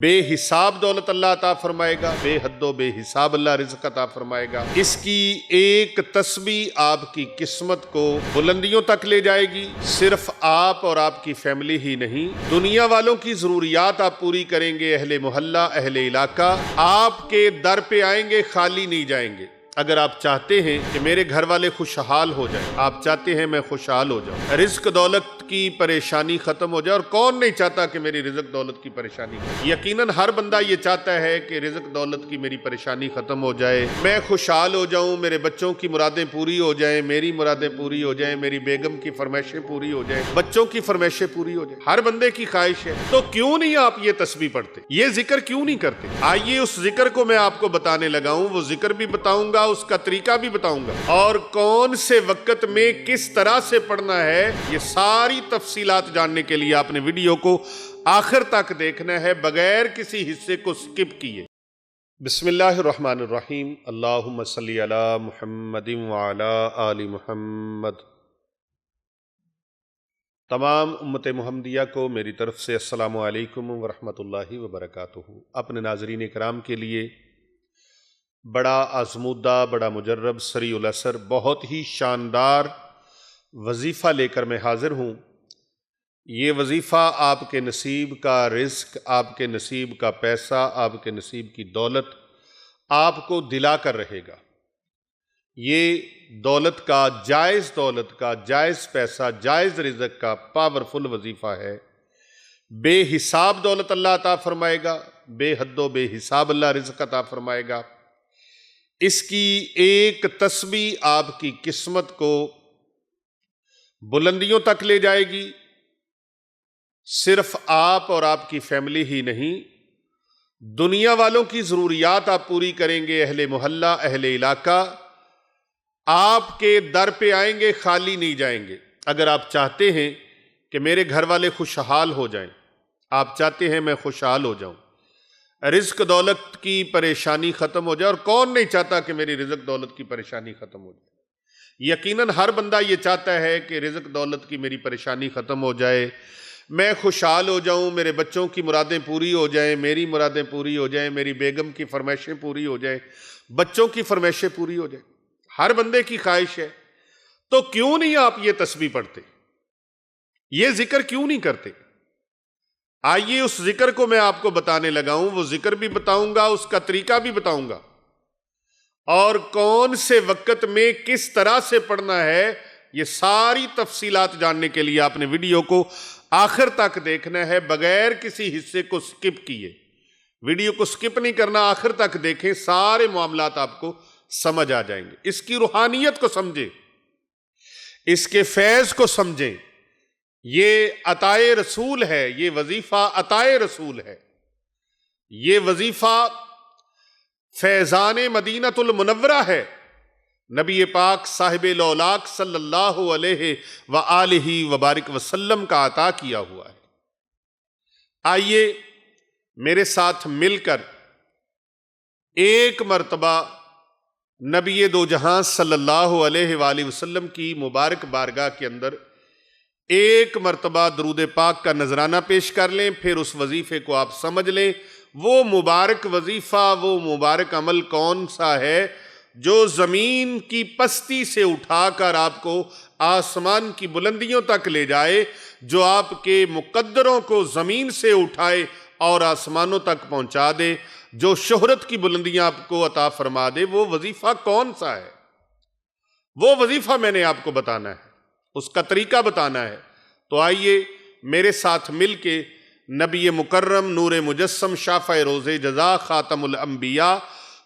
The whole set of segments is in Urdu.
بے حساب دولت اللہ عطا فرمائے گا، بے حد و بے حساب اللہ رزق عطا فرمائے گا۔ اس کی ایک تسبیح آپ کی قسمت کو بلندیوں تک لے جائے گی۔ صرف آپ اور آپ کی فیملی ہی نہیں، دنیا والوں کی ضروریات آپ پوری کریں گے۔ اہل محلہ، اہل علاقہ آپ کے در پہ آئیں گے، خالی نہیں جائیں گے۔ اگر آپ چاہتے ہیں کہ میرے گھر والے خوشحال ہو جائیں، آپ چاہتے ہیں میں خوشحال ہو جاؤں، رزق دولت کی پریشانی ختم ہو جائے، اور کون نہیں چاہتا کہ میری رزق دولت کی پریشانی ختم؟ یقیناً ہر بندہ یہ چاہتا ہے کہ رزق دولت کی میری پریشانی ختم ہو جائے، میں خوشحال ہو جاؤں، میرے بچوں کی مرادیں پوری ہو جائیں، میری مرادیں پوری ہو جائیں، میری بیگم کی فرمائشیں پوری ہو جائیں، بچوں کی فرمائشیں پوری ہو جائیں۔ ہر بندے کی خواہش ہے، تو کیوں نہیں آپ یہ تسبیح پڑھتے، یہ ذکر کیوں نہیں کرتے؟ آئیے اس ذکر کو میں آپ کو بتانے لگا ہوں، وہ ذکر بھی بتاؤں گا، اس کا طریقہ بھی بتاؤں گا، اور کون سے وقت میں کس طرح سے پڑھنا ہے، یہ ساری تفصیلات جاننے کے لیے آپ نے ویڈیو کو آخر تک دیکھنا ہے، بغیر کسی حصے کو سکپ کیے۔ بسم اللہ الرحمن الرحیم، اللہم صلی علی محمد وعلی آل محمد۔ تمام امت محمدیہ کو میری طرف سے السلام علیکم ورحمۃ اللہ وبرکاتہ۔ اپنے ناظرین کرام کے لیے بڑا آزمودہ، بڑا مجرب، سریع الاثر، بہت ہی شاندار وظیفہ لے کر میں حاضر ہوں۔ یہ وظیفہ آپ کے نصیب کا رزق، آپ کے نصیب کا پیسہ، آپ کے نصیب کی دولت آپ کو دلا کر رہے گا۔ یہ دولت کا، جائز پیسہ، جائز رزق کا پاورفل وظیفہ ہے۔ بے حساب دولت اللہ عطا فرمائے گا، بے حد و بے حساب اللہ رزق عطا فرمائے گا۔ اس کی ایک تسبیح آپ کی قسمت کو بلندیوں تک لے جائے گی۔ صرف آپ اور آپ کی فیملی ہی نہیں، دنیا والوں کی ضروریات آپ پوری کریں گے۔ اہل محلہ، اہل علاقہ آپ کے در پہ آئیں گے، خالی نہیں جائیں گے۔ اگر آپ چاہتے ہیں کہ میرے گھر والے خوشحال ہو جائیں، آپ چاہتے ہیں میں خوشحال ہو جاؤں، رزق دولت کی پریشانی ختم ہو جائے، اور کون نہیں چاہتا کہ میری رزق دولت کی پریشانی ختم ہو جائے؟ یقیناً ہر بندہ یہ چاہتا ہے کہ رزق دولت کی میری پریشانی ختم ہو جائے، میں خوشحال ہو جاؤں، میرے بچوں کی مرادیں پوری ہو جائیں، میری مرادیں پوری ہو جائیں، میری بیگم کی فرمائشیں پوری ہو جائیں، بچوں کی فرمائشیں پوری ہو جائیں۔ ہر بندے کی خواہش ہے، تو کیوں نہیں آپ یہ تسبیح پڑھتے، یہ ذکر کیوں نہیں کرتے؟ آئیے اس ذکر کو میں آپ کو بتانے لگا ہوں، وہ ذکر بھی بتاؤں گا، اس کا طریقہ بھی بتاؤں گا، اور کون سے وقت میں کس طرح سے پڑھنا ہے، یہ ساری تفصیلات جاننے کے لیے آپ نے ویڈیو کو آخر تک دیکھنا ہے، بغیر کسی حصے کو سکپ کیے۔ ویڈیو کو سکپ نہیں کرنا، آخر تک دیکھیں، سارے معاملات آپ کو سمجھ آ جائیں گے۔ اس کی روحانیت کو سمجھیں، اس کے فیض کو سمجھیں۔ یہ عطائے رسول ہے، یہ وظیفہ عطائے رسول ہے، یہ وظیفہ فیضان مدینۃ المنورہ ہے، نبی پاک صاحب لولاک صلی اللہ علیہ وآلہ وبارک وسلم کا عطا کیا ہوا ہے۔ آئیے میرے ساتھ مل کر ایک مرتبہ نبی دو جہاں صلی اللہ علیہ وآلہ وسلم کی مبارک بارگاہ کے اندر ایک مرتبہ درود پاک کا نذرانہ پیش کر لیں، پھر اس وظیفے کو آپ سمجھ لیں۔ وہ مبارک وظیفہ، وہ مبارک عمل کون سا ہے جو زمین کی پستی سے اٹھا کر آپ کو آسمان کی بلندیوں تک لے جائے، جو آپ کے مقدروں کو زمین سے اٹھائے اور آسمانوں تک پہنچا دے، جو شہرت کی بلندیاں آپ کو عطا فرما دے؟ وہ وظیفہ کون سا ہے؟ وہ وظیفہ میں نے آپ کو بتانا ہے، اس کا طریقہ بتانا ہے۔ تو آئیے میرے ساتھ مل کے نبی مکرم، نور مجسم، شافع روز جزا، خاتم الانبیاء،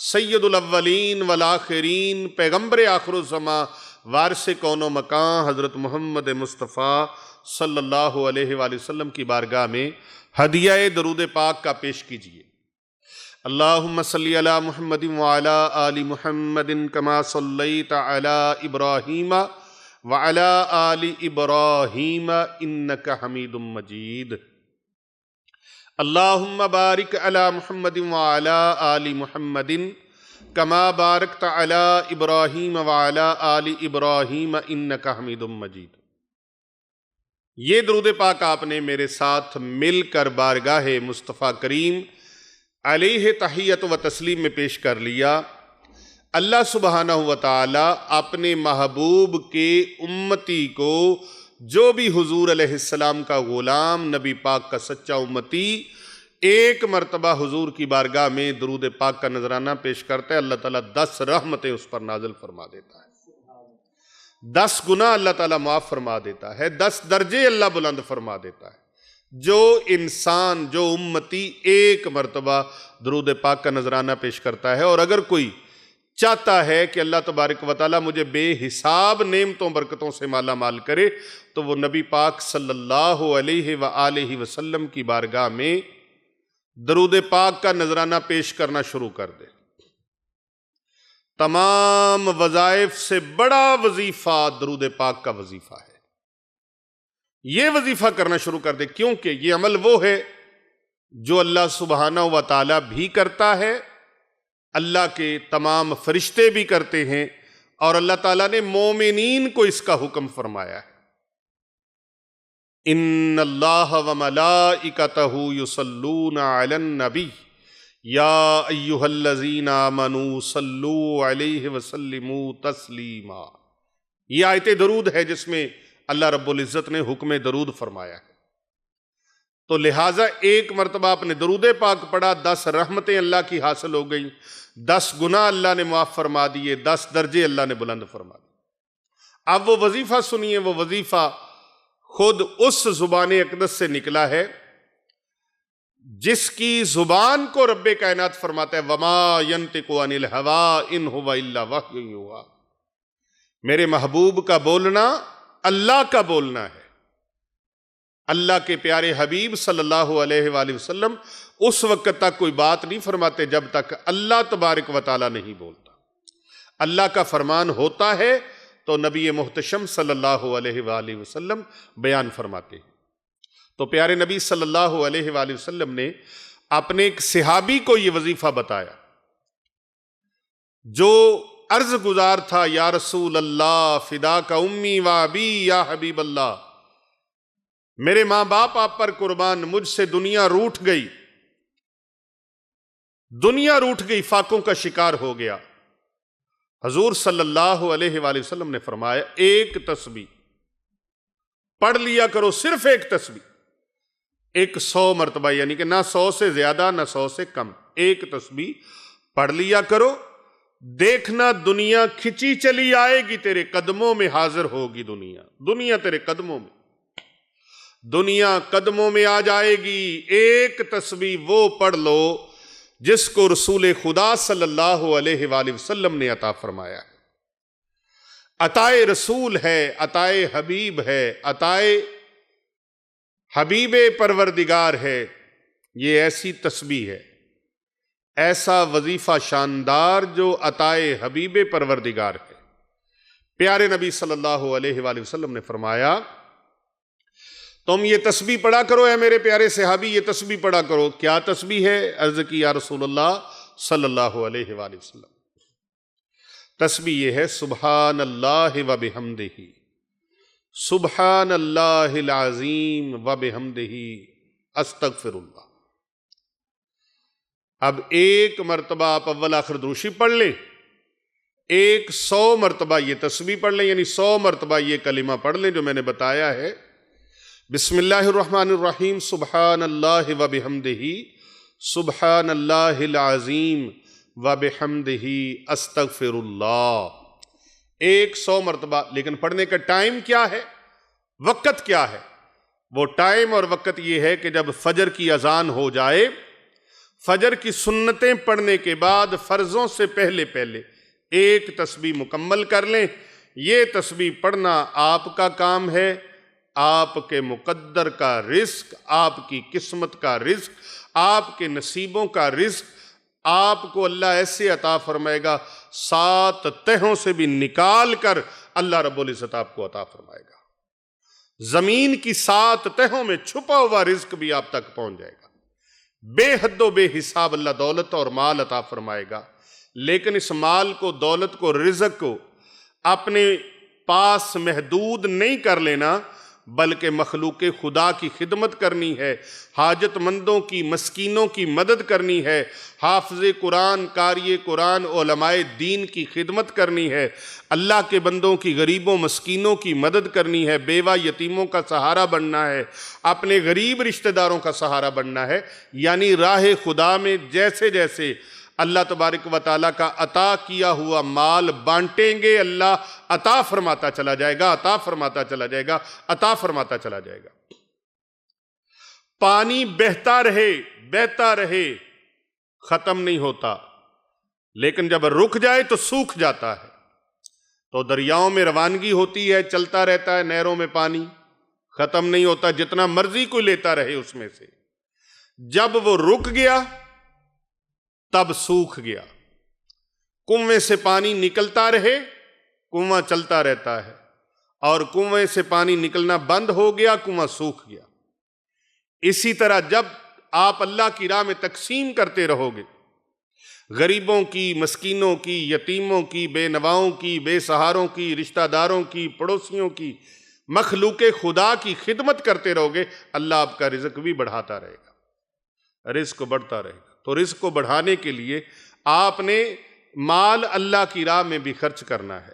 سید الاولین والآخرین، پیغمبر آخر الزماں، وارث کون و مکان، حضرت محمد مصطفیٰ صلی اللہ علیہ وآلہ وسلم کی بارگاہ میں ہدیہ درود پاک کا پیش کیجئے۔ اللہم صلی علی محمد وعلی آل محمد کما صلیت علی ابراہیم وعلی آل ابراہیم انک حمید مجید۔ اللہم بارک علی محمد وعلی آل محمد کما بارکت علی ابراہیم وعلی آل ابراہیم انک حمید مجید۔ یہ درود پاک آپ نے میرے ساتھ مل کر بارگاہ مصطفیٰ کریم علیہ تحیت و تسلیم میں پیش کر لیا۔ اللہ سبحانہ و تعالی اپنے محبوب کے امتی کو، جو بھی حضور علیہ السلام کا غلام، نبی پاک کا سچا امتی، ایک مرتبہ حضور کی بارگاہ میں درود پاک کا نذرانہ پیش کرتا ہے، اللہ تعالیٰ 10 رحمتیں اس پر نازل فرما دیتا ہے، 10 گناہ اللہ تعالیٰ معاف فرما دیتا ہے، 10 درجے اللہ بلند فرما دیتا ہے۔ جو انسان، جو امتی ایک مرتبہ درود پاک کا نذرانہ پیش کرتا ہے، اور اگر کوئی چاہتا ہے کہ اللہ تبارک و تعالیٰ مجھے بے حساب نعمتوں برکتوں سے مالا مال کرے، تو وہ نبی پاک صلی اللہ علیہ وآلہ وسلم کی بارگاہ میں درود پاک کا نذرانہ پیش کرنا شروع کر دے۔ تمام وظائف سے بڑا وظیفہ درود پاک کا وظیفہ ہے، یہ وظیفہ کرنا شروع کر دے، کیونکہ یہ عمل وہ ہے جو اللہ سبحانہ و تعالیٰ بھی کرتا ہے، اللہ کے تمام فرشتے بھی کرتے ہیں، اور اللہ تعالیٰ نے مومنین کو اس کا حکم فرمایا ہے۔ ان اللہ وملائکتہ یصلون علی النبی یا ایہا الذین آمنوا صلوا علیہ وسلموا تسلیما۔ یہ آیت درود ہے جس میں اللہ رب العزت نے حکم درود فرمایا ہے، تو لہٰذا ایک مرتبہ آپ نے درود پاک پڑھا، 10 رحمتیں اللہ کی حاصل ہو گئیں، 10 گناہ اللہ نے معاف فرما دیے، 10 درجے اللہ نے بلند فرما دیے۔ اب وہ وظیفہ سنیے، وہ وظیفہ خود اس زبان اقدس سے نکلا ہے جس کی زبان کو رب کائنات فرماتا ہے وَمَا يَنْطِقُ عَنِ الْهَوَىٰ إِنْ هُوَ إِلَّا وَحْيٌ يُوحَىٰ۔ میرے محبوب کا بولنا اللہ کا بولنا ہے۔ اللہ کے پیارے حبیب صلی اللہ علیہ وآلہ وسلم اس وقت تک کوئی بات نہیں فرماتے جب تک اللہ تبارک و تعالیٰ نہیں بولتا۔ اللہ کا فرمان ہوتا ہے تو نبی محتشم صلی اللہ علیہ وآلہ وسلم بیان فرماتے ہیں۔ تو پیارے نبی صلی اللہ علیہ وآلہ وسلم نے اپنے ایک صحابی کو یہ وظیفہ بتایا جو عرض گزار تھا، یا رسول اللہ فداک امی و ابی یا حبیب اللہ، میرے ماں باپ آپ پر قربان، مجھ سے دنیا روٹھ گئی، دنیا روٹھ گئی، فاقوں کا شکار ہو گیا۔ حضور صلی اللہ علیہ وآلہ وسلم نے فرمایا ایک تسبیح پڑھ لیا کرو، صرف ایک تسبیح، 100 مرتبہ، یعنی کہ نہ 100 سے زیادہ نہ 100 سے کم، ایک تسبیح پڑھ لیا کرو، دیکھنا دنیا کھچی چلی آئے گی، تیرے قدموں میں حاضر ہوگی دنیا، دنیا تیرے قدموں میں، دنیا قدموں میں آ جائے گی۔ ایک تسبیح وہ پڑھ لو جس کو رسول خدا صلی اللہ علیہ وآلہ وسلم نے عطا فرمایا ہے، عطائے رسول ہے، عطائے حبیب ہے، عطائے حبیب پروردگار ہے۔ یہ ایسی تسبیح ہے، ایسا وظیفہ شاندار جو عطائے حبیب پروردگار ہے۔ پیارے نبی صلی اللہ علیہ وآلہ وسلم نے فرمایا تم یہ تسبیح پڑھا کرو، اے میرے پیارے صحابی یہ تسبیح پڑھا کرو۔ کیا تسبیح ہے؟ عرض کی یا رسول اللہ صلی اللہ علیہ وآلہ وسلم، تسبیح یہ ہے سبحان اللہ و بحمدہ، سبحان اللہ العظیم و بحمدہ استغفر اللہ۔ اب ایک مرتبہ آپ اول آخر دروشی پڑھ لیں، 100 مرتبہ یہ تسبیح پڑھ لیں، یعنی 100 مرتبہ یہ کلمہ پڑھ لیں جو میں نے بتایا ہے، بسم اللہ الرحمن الرحیم، سبحان اللہ و بحمدہ، سبحان اللہ العظیم و بحمدہ استغفر اللہ، 100 مرتبہ۔ لیکن پڑھنے کا ٹائم کیا ہے، وقت کیا ہے؟ وہ ٹائم اور وقت یہ ہے کہ جب فجر کی اذان ہو جائے، فجر کی سنتیں پڑھنے کے بعد فرضوں سے پہلے پہلے ایک تسبیح مکمل کر لیں۔ یہ تسبیح پڑھنا آپ کا کام ہے، آپ کے مقدر کا رزق، آپ کی قسمت کا رزق، آپ کے نصیبوں کا رزق آپ کو اللہ ایسے عطا فرمائے گا، 7 تہوں سے بھی نکال کر اللہ رب العزت آپ کو عطا فرمائے گا۔ زمین کی 7 تہوں میں چھپا ہوا رزق بھی آپ تک پہنچ جائے گا، بے حد و بے حساب اللہ دولت اور مال عطا فرمائے گا۔ لیکن اس مال کو، دولت کو، رزق کو اپنے پاس محدود نہیں کر لینا، بلکہ مخلوق خدا کی خدمت کرنی ہے، حاجت مندوں کی، مسکینوں کی مدد کرنی ہے، حافظ قرآن، قاری قرآن، علماء دین کی خدمت کرنی ہے، اللہ کے بندوں کی، غریبوں مسکینوں کی مدد کرنی ہے، بیوہ یتیموں کا سہارا بننا ہے، اپنے غریب رشتہ داروں کا سہارا بننا ہے۔ یعنی راہ خدا میں جیسے جیسے اللہ تبارک و تعالیٰ کا عطا کیا ہوا مال بانٹیں گے، اللہ عطا فرماتا چلا جائے گا، عطا فرماتا چلا جائے گا، عطا فرماتا چلا جائے گا۔ پانی بہتا رہے، ختم نہیں ہوتا، لیکن جب رک جائے تو سوکھ جاتا ہے۔ تو دریاؤں میں روانگی ہوتی ہے، چلتا رہتا ہے، نہروں میں پانی ختم نہیں ہوتا، جتنا مرضی کوئی لیتا رہے اس میں سے۔ جب وہ رک گیا تب سوکھ گیا۔ کنویں سے پانی نکلتا رہے، کنواں چلتا رہتا ہے، اور کنویں سے پانی نکلنا بند ہو گیا، کنواں سوکھ گیا۔ اسی طرح جب آپ اللہ کی راہ میں تقسیم کرتے رہو گے، غریبوں کی، مسکینوں کی، یتیموں کی، بے نواؤں کی، بے سہاروں کی، رشتہ داروں کی، پڑوسیوں کی، مخلوق خدا کی خدمت کرتے رہو گے، اللہ آپ کا رزق بھی بڑھاتا رہے گا، رزق بڑھتا رہے گا۔ تو رزق کو بڑھانے کے لیے آپ نے مال اللہ کی راہ میں بھی خرچ کرنا ہے،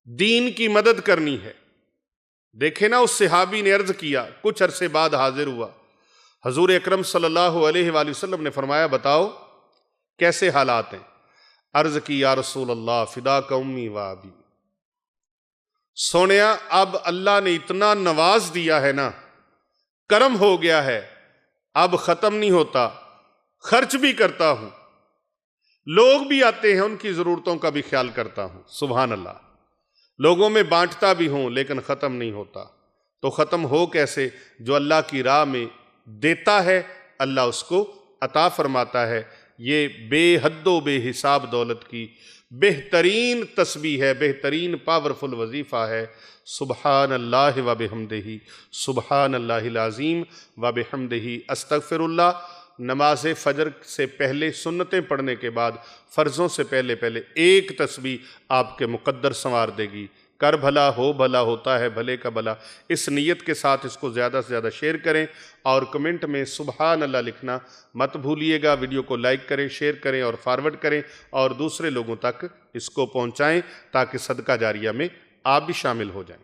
دین کی مدد کرنی ہے۔ دیکھیں نا، اس صحابی نے عرض کیا، کچھ عرصے بعد حاضر ہوا، حضور اکرم صلی اللہ علیہ وآلہ وسلم نے فرمایا بتاؤ کیسے حالات ہیں؟ عرض کی یا رسول اللہ فداک امی و ابی، سونیا اب اللہ نے اتنا نواز دیا ہے نا، کرم ہو گیا ہے، اب ختم نہیں ہوتا، خرچ بھی کرتا ہوں، لوگ بھی آتے ہیں ان کی ضرورتوں کا بھی خیال کرتا ہوں، سبحان اللہ، لوگوں میں بانٹتا بھی ہوں لیکن ختم نہیں ہوتا۔ تو ختم ہو کیسے؟ جو اللہ کی راہ میں دیتا ہے اللہ اس کو عطا فرماتا ہے۔ یہ بے حد و بے حساب دولت کی بہترین تسبیح ہے، بہترین پاورفل وظیفہ ہے، سبحان اللہ و بحمدہ، سبحان اللہ العظیم و بحمدہ، استغفر اللہ۔ نماز فجر سے پہلے سنتیں پڑھنے کے بعد فرضوں سے پہلے ایک تسبیح آپ کے مقدر سنوار دے گی۔ کر بھلا ہو بھلا، ہوتا ہے بھلے کا بھلا۔ اس نیت کے ساتھ اس کو زیادہ سے زیادہ شیئر کریں، اور کمنٹ میں سبحان اللہ لکھنا مت بھولیے گا۔ ویڈیو کو لائک کریں، شیئر کریں اور فارورڈ کریں، اور دوسرے لوگوں تک اس کو پہنچائیں تاکہ صدقہ جاریہ میں آپ بھی شامل ہو جائیں۔